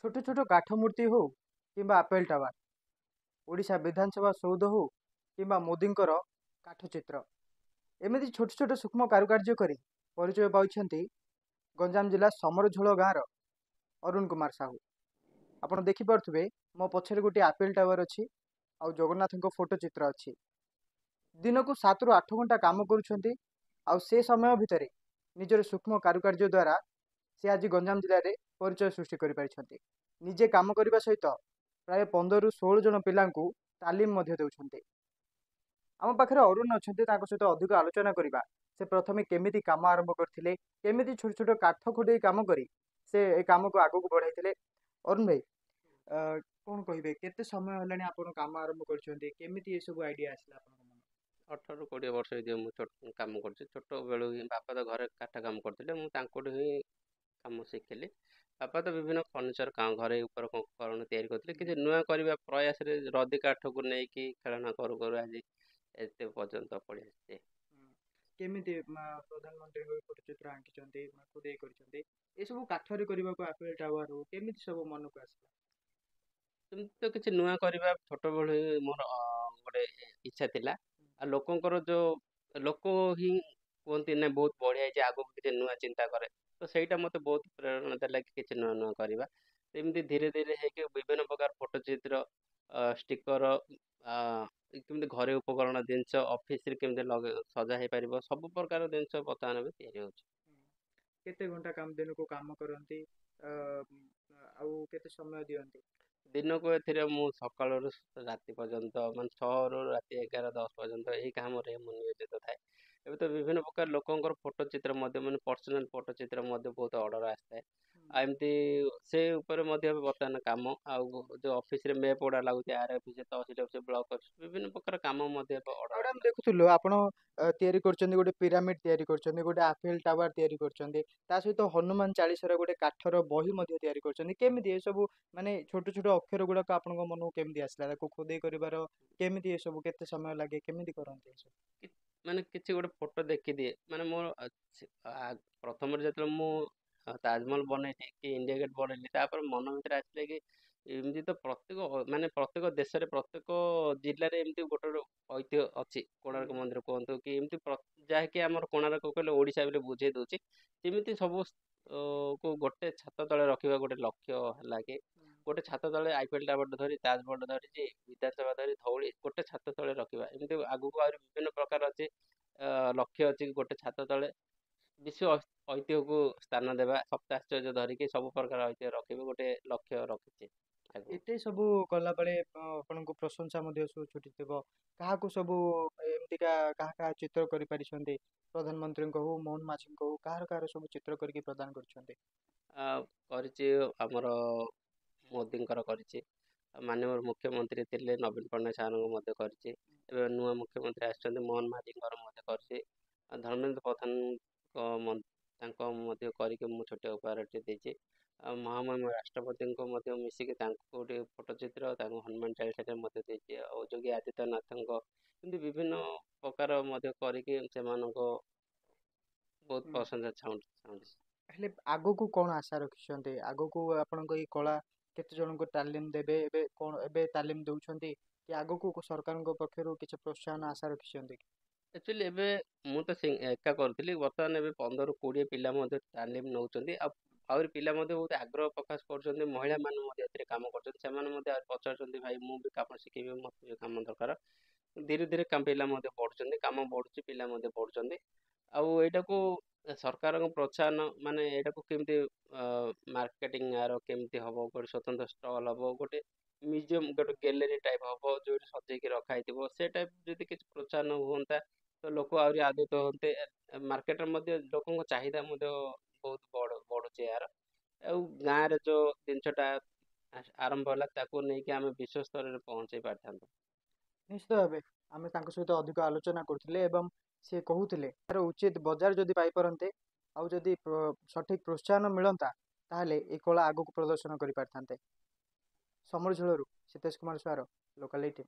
छोट छोट काठ मूर्ति हो किंबा आपेल टावर ओडिशा विधानसभा सौध हो किंबा मोदींकर काठ चित्र एमती छोट छोट सूक्ष्म कारुकार्य करी परिचय पाइछन्ति गंजाम जिला समरझोल गाँव अरुण कुमार साहू। आपण देखि पार्थुबे मो पछरे गोटे आपेल टावर अछि आ जगन्नाथ फोटो चित्र अछि। दिन को 7 रु 8 घंटा काम करुछन्ति आ से समय भितर निजर सूक्ष्म कारुकार्य द्वारा से आज गंजाम जिले में परिचय सृष्टि कर पारिछन्ति। निजे काम करने सहित प्राय 15 रु 16 जन पिलांकु तालीम देउछन्ति। आम पाखे अरुण अच्छा सहित अधिक आलोचना करवा से प्रथमे केमिति काम आरंभ करथिले, केमिति छोट छोट काठ खोटे काम करी से ए काम को आगु बढ़ाइथिले। अरुण भाई कौन कहिबे केते समय हलानी आपण काम आरंभ करछन्ति, केमिति ए सब आइडिया आसला आपण मन? 18 ରୁ 20 ବର୍ଷ ହେଇଯିବ ମୁଁ କାମ କରୁଛି। ଛୋଟ ବେଳୁ ହିଁ ବାପା ତ ଘରେ କାଠ କାମ କରୁଥିଲେ, ମୁଁ ତାଙ୍କଠୁ ହିଁ କାମ ଶିଖିଲି। ବାପା ତ ବିଭିନ୍ନ ଫର୍ଣ୍ଣିଚର କାମ ଘରେ ଉପର କରଣ ତିଆରି କରୁଥିଲେ, କିଛି ନୂଆ କରିବା ପ୍ରୟାସରେ ରଦି କାଠକୁ ନେଇକି ଖେଳନା କରୁ କରୁ ଆଜି ଏତେ ପର୍ଯ୍ୟନ୍ତ ପଳେଇ ଆସିଛି। केमिति प्रधानमंत्री फोटो चित्र आंकिछन्ति खुदे करछन्ति ए सब काठरे करबाको आपेल टावर हो केमिति सब मन को आसला? ସେମିତି ତ କିଛି ନୂଆ କରିବା ଛୋଟ ବେଳୁ ହିଁ ମୋର ଗୋଟେ ଇଚ୍ଛା ଥିଲା। ଆଉ ଲୋକଙ୍କର ଲୋକ ହିଁ କୁହନ୍ତି ନା ବହୁତ ବଢିଆ ହେଇଛି, ଆଗକୁ କିଛି ନୂଆ ଚିନ୍ତା କରେ, ତ ସେଇଟା ମତେ ବହୁତ ପ୍ରେରଣା ଦେଲା କି କିଛି ନୂଆ ନୂଆ କରିବା। ଏମିତି ଧୀରେ ଧୀରେ ହେଇକି ବିଭିନ୍ନ ପ୍ରକାର ଫଟୋ ଚିତ୍ର, ଷ୍ଟିକର, କେମିତି ଘରେ ଉପକରଣ ଜିନିଷ ଅଫିସରେ କେମିତି ସଜା ହେଇପାରିବ, ସବୁ ପ୍ରକାର ଜିନିଷ ବର୍ତ୍ତମାନ ବି ତିଆରି ହଉଛି। केते घंटा काम दिन को काम करंती आउ केते समय दियंती? ଦିନକୁ ଏଥିରେ ମୁଁ ସକାଳରୁ ରାତି ପର୍ଯ୍ୟନ୍ତ ମାନେ 6 ରୁ ରାତି 11 10 ପର୍ଯ୍ୟନ୍ତ ଏହି କାମରେ ମୁଁ ନିୟୋଜିତ ଥାଏ। ଏବେ ତ ବିଭିନ୍ନ ପ୍ରକାର ଲୋକଙ୍କର ଫଟୋ ଚିତ୍ର ମଧ୍ୟ ମାନେ ପର୍ସନାଲ ଫଟୋ ଚିତ୍ର ମଧ୍ୟ ବହୁତ ଅର୍ଡର ଆସିଥାଏ। ଆଉ ଏମିତି ସେ ଉପରେ ମଧ୍ୟ ବର୍ତ୍ତମାନ କାମ, ଆଉ ଯୋଉ ଅଫିସରେ ମେପ୍ ଗୁଡା ଲାଗୁଛି ଆର୍ ଅଫିସ, ତହସିଲ ଅଫିସ, ବ୍ଲକ ଅଫିସ, ବିଭିନ୍ନ ପ୍ରକାର କାମ ମଧ୍ୟ ଅର୍ଡର ଆମେ ଦେଖୁଥିଲୁ ଆପଣ तैयारी करछन्ती गोटे पिरामिड तैयारी करछन्ती गोटे आफेल टावर तैयारी करछन्ती ता सहित हनुमान चालीसार गोटे काठर बही मध्ये तैयारी करछन्ती केमिति ए सब माने छोट छोट अक्षर गुड़ाक आपन मन को केमिति आसला ताको खुदे करिवार केमिति ए सब केते समय लागे केमिति करन्ती ए सब? ମାନେ କିଛି ଗୋଟେ ଫଟୋ ଦେଖିଦିଏ ମାନେ ମୋର ପ୍ରଥମରେ ଯେତେବେଳେ ମୁଁ ତାଜମହଲ ବନେଇଲି କି ଇଣ୍ଡିଆ ଗେଟ୍ ବନେଇଲି, ତାପରେ ମନ ଭିତରେ ଆସିଲା କି ଏମିତି ତ ମାନେ ପ୍ରତ୍ୟେକ ଦେଶରେ ପ୍ରତ୍ୟେକ ଜିଲ୍ଲାରେ ଏମିତି ଗୋଟେ ଗୋଟେ ଐତିହ୍ୟ ଅଛି। କୋଣାର୍କ ମନ୍ଦିର କୁହନ୍ତୁ କି ଏମିତି ଯାହାକି ଆମର କୋଣାର୍କ କହିଲେ ଓଡ଼ିଶା ବୋଲି ବୁଝେଇ ଦଉଛି, ସେମିତି ସବୁ କୁ ଗୋଟେ ଛାତ ତଳେ ରଖିବା ଗୋଟେ ଲକ୍ଷ୍ୟ ହେଲା କି ଗୋଟେ ଛାତ ତଳେ ଆଇଫେଲ ଟାୱାର ଧରି, ତାଜମହଲ ଧରିଛି, ବିଧାନସଭା ଧରି, ଧଉଳି ଗୋଟେ ଛାତ ତଳେ ରଖିବା। ଏମିତି ଆଗକୁ ଆହୁରି ବିଭିନ୍ନ ପ୍ରକାର ଅଛି, ଲକ୍ଷ୍ୟ ଅଛି ଗୋଟେ ଛାତ ତଳେ ବିଶ୍ୱ ଐତିହ୍ୟକୁ ସ୍ଥାନ ଦେବା, ସପ୍ତାଶ୍ଚର୍ଯ୍ୟ ଧରିକି ସବୁ ପ୍ରକାର ଐତିହ୍ୟ ରଖିବେ ଗୋଟେ ଲକ୍ଷ୍ୟ ରଖିଛି। एते सब कला बेले आपनको प्रशंसा मध्ये सब छुटिथिबो काहाकू सब एमतिका काहा चित्र करि परिछन्ते प्रधानमंत्री को हो मोहन माझी को हो काहार सब चित्र करके प्रदान करछन्ते? କରିଛି ଆମର ମୋଦିଙ୍କର କରିଛି, ମାନ୍ୟବର ମୁଖ୍ୟମନ୍ତ୍ରୀ ଥିଲେ ନବୀନ ପଟ୍ଟନାୟକ ସାରଙ୍କୁ ମଧ୍ୟ କରିଛି, ଏବେ ନୂଆ ମୁଖ୍ୟମନ୍ତ୍ରୀ ଆସିଛନ୍ତି ମୋହନ ମାଝୀଙ୍କର ମଧ୍ୟ କରିଛି, ଧର୍ମେନ୍ଦ୍ର ପ୍ରଧାନଙ୍କ ତାଙ୍କ ମଧ୍ୟ କରିକି ମୁଁ ଛୋଟ ଉପହାରଟି ଦେଇଛି। ଆଉ ମହାମହିମ ରାଷ୍ଟ୍ରପତିଙ୍କୁ ମଧ୍ୟ ମିଶିକି ତାଙ୍କୁ ଗୋଟେ ଫଟୋ ଚିତ୍ର ତାଙ୍କୁ ହନୁମାନ ଚାଳିଶାରେ ମଧ୍ୟ ଦେଇଛି। ଆଉ ଯୋଗୀ ଆଦିତ୍ୟନାଥଙ୍କ ଏମିତି ବିଭିନ୍ନ ପ୍ରକାର ମଧ୍ୟ କରିକି ସେମାନଙ୍କ ବହୁତ ପ୍ରଶଂସା ଚାହୁଁଛି। हेले आगो कौन आशा रखिछन्ते? आगो को आपनको ई कला केते जन को तालीम देबे एबे कोन एबे तालीम दउछन्ते कि आगो को सरकार को पक्षरु किछ प्रोत्साहन आशा रखिछन्ते? एक्चुअली ଏବେ ମୁଁ ତ ଏକା କରୁଥିଲି, ବର୍ତ୍ତମାନ ଏବେ 15 ରୁ 20 ପିଲା ମଧ୍ୟ ତାଲିମ ନେଉଛନ୍ତି। ଆଉ ଆହୁରି ପିଲା ମଧ୍ୟ ବହୁତ ଆଗ୍ରହ ପ୍ରକାଶ କରୁଛନ୍ତି, ମହିଳାମାନେ ମଧ୍ୟ ଏଥିରେ କାମ କରୁଛନ୍ତି, ସେମାନେ ମଧ୍ୟ ଆହୁରି ପଚାରୁଛନ୍ତି ଭାଇ ମୁଁ ବି କାମ ଶିଖିବି, ମୋତେ ବି କାମ ଦରକାର। ଧୀରେ ଧୀରେ ପିଲା ମଧ୍ୟ ବଢୁଛନ୍ତି, କାମ ବଢୁଛି, ପିଲା ମଧ୍ୟ ବଢୁଛନ୍ତି। ଆଉ ଏଇଟାକୁ ସରକାରଙ୍କ ପ୍ରୋତ୍ସାହନ ମାନେ ଏଇଟାକୁ କେମିତି ମାର୍କେଟିଂ ଆର କେମିତି ହବ, ଗୋଟେ ସ୍ୱତନ୍ତ୍ର ଷ୍ଟଲ୍ ହବ, ଗୋଟେ ମ୍ୟୁଜିୟମ ଗୋଟେ ଗ୍ୟାଲେରୀ ଟାଇପ ହବ ଯୋଉଠି ସଜେଇକି ରଖା ହେଇଥିବ, ସେ ଟାଇପ ଯଦି କିଛି ପ୍ରୋତ୍ସାହନ ହୁଅନ୍ତା ତ ଲୋକ ଆହୁରି ଆଦୃତ ହୁଅନ୍ତେ। ମାର୍କେଟରେ ମଧ୍ୟ ଲୋକଙ୍କ ଚାହିଦା ମଧ୍ୟ ବହୁତ ବଢୁଛି ଏହାର। ଆଉ ଗାଁରେ ଯୋଉ ଜିନିଷଟା ଆରମ୍ଭ ହେଲା ତାକୁ ନେଇକି ଆମେ ବିଶ୍ୱ ସ୍ତରରେ ପହଞ୍ଚେଇ ପାରିଥାନ୍ତୁ। निश्चित भाव आम सहित अधिक आलोचना करथिले एवं से कहूथिले तार उचित बजार जदि पाई परन्ते आउ जदि सठिक प्रोत्साहन मिलंता ताहले ए कला आगु प्रदर्शन करि पारथान्ते। समरझोलरू सीतेश कुमार स्वार, लोकालिटी।